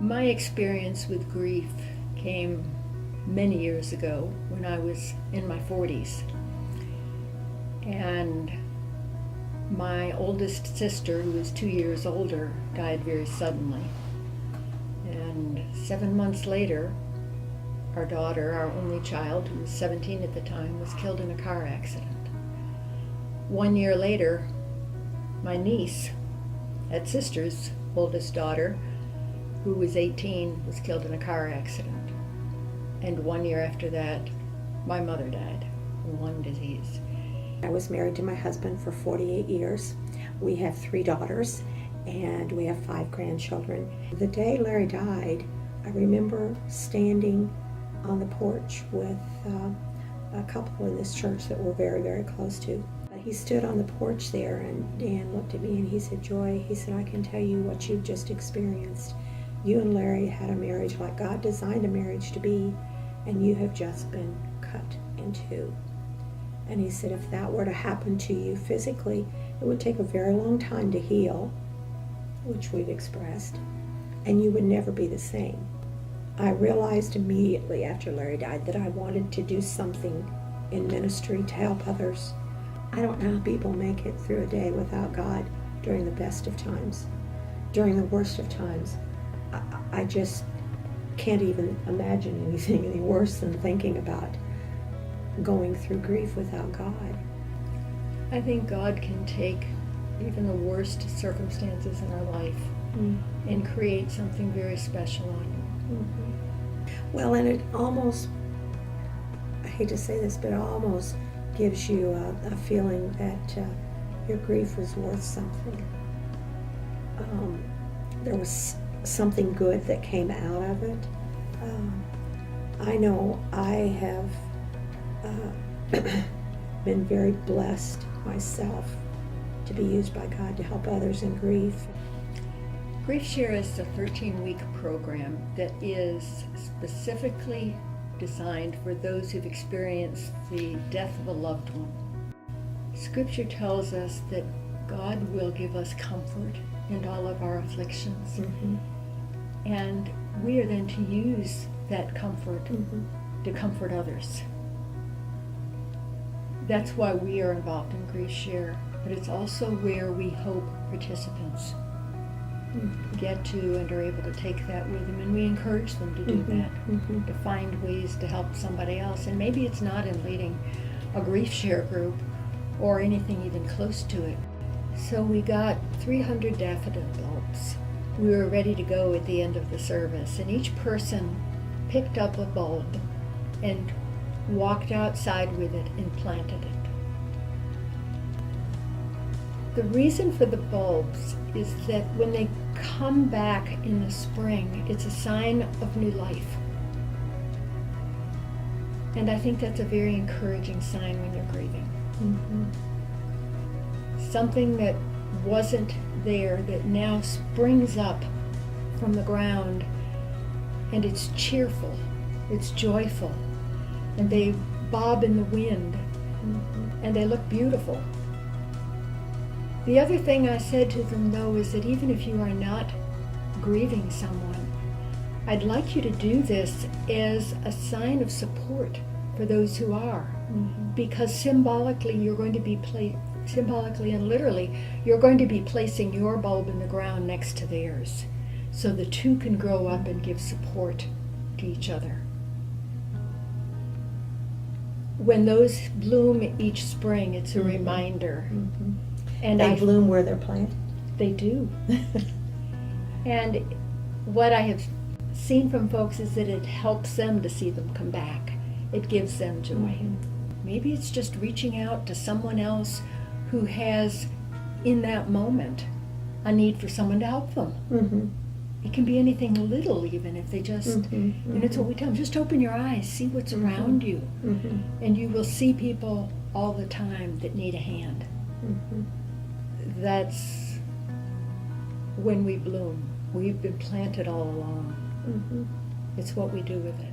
My experience with grief came many years ago when I was in my 40s. And my oldest sister, who was 2 years older, died very suddenly. And 7 months later, our daughter, our only child, who was 17 at the time, was killed in a car accident. 1 year later, my niece, that sister's oldest daughter, who was 18, was killed in a car accident. And 1 year after that, my mother died from lung disease. I was married to my husband for 48 years. We have 3 daughters and we have 5 grandchildren. The day Larry died, I remember standing on the porch with a couple in this church that we're very, very close to. He stood on the porch there and Dan looked at me and he said, "Joy," he said, "I can tell you what you've just experienced. You and Larry had a marriage like God designed a marriage to be, and you have just been cut in two." And he said, if that were to happen to you physically, it would take a very long time to heal, which we've expressed, and you would never be the same. I realized immediately after Larry died that I wanted to do something in ministry to help others. I don't know how people make it through a day without God during the best of times. During the worst of times, I just can't even imagine anything any worse than thinking about going through grief without God. I think God can take even the worst circumstances in our life and create something very special on you. Mm-hmm. Well, and it almost, I hate to say this, but it almost gives you a feeling that your grief was worth something. There was something good that came out of it. I know I have been very blessed myself to be used by God to help others in grief. GriefShare is a 13-week program that is specifically designed for those who've experienced the death of a loved one. Scripture tells us that God will give us comfort in all of our afflictions. Mm-hmm. And we are then to use that comfort to comfort others. That's why we are involved in GriefShare, but it's also where we hope participants get to and are able to take that with them, and we encourage them to do that, to find ways to help somebody else. And maybe it's not in leading a GriefShare group or anything even close to it. So we got 300 daffodil bulbs. We were ready to go at the end of the service, and each person picked up a bulb and walked outside with it and planted it. The reason for the bulbs is that when they come back in the spring, it's a sign of new life. And I think that's a very encouraging sign when you're grieving. Something that wasn't there that now springs up from the ground, and it's cheerful, it's joyful, and they bob in the wind, and they look beautiful. The other thing I said to them, though, is that even if you are not grieving someone, I'd like you to do this as a sign of support for those who are, because symbolically you're going to be symbolically and literally, you're going to be placing your bulb in the ground next to theirs, so the two can grow up and give support to each other. When those bloom each spring, it's a reminder. And they bloom where they're planted. They do. And what I have seen from folks is that it helps them to see them come back. It gives them joy. Maybe it's just reaching out to someone else who has, in that moment, a need for someone to help them. It can be anything little, even if they just, and it's what we tell them, just open your eyes, see what's around you, and you will see people all the time that need a hand. That's when we bloom. We've been planted all along. It's what we do with it.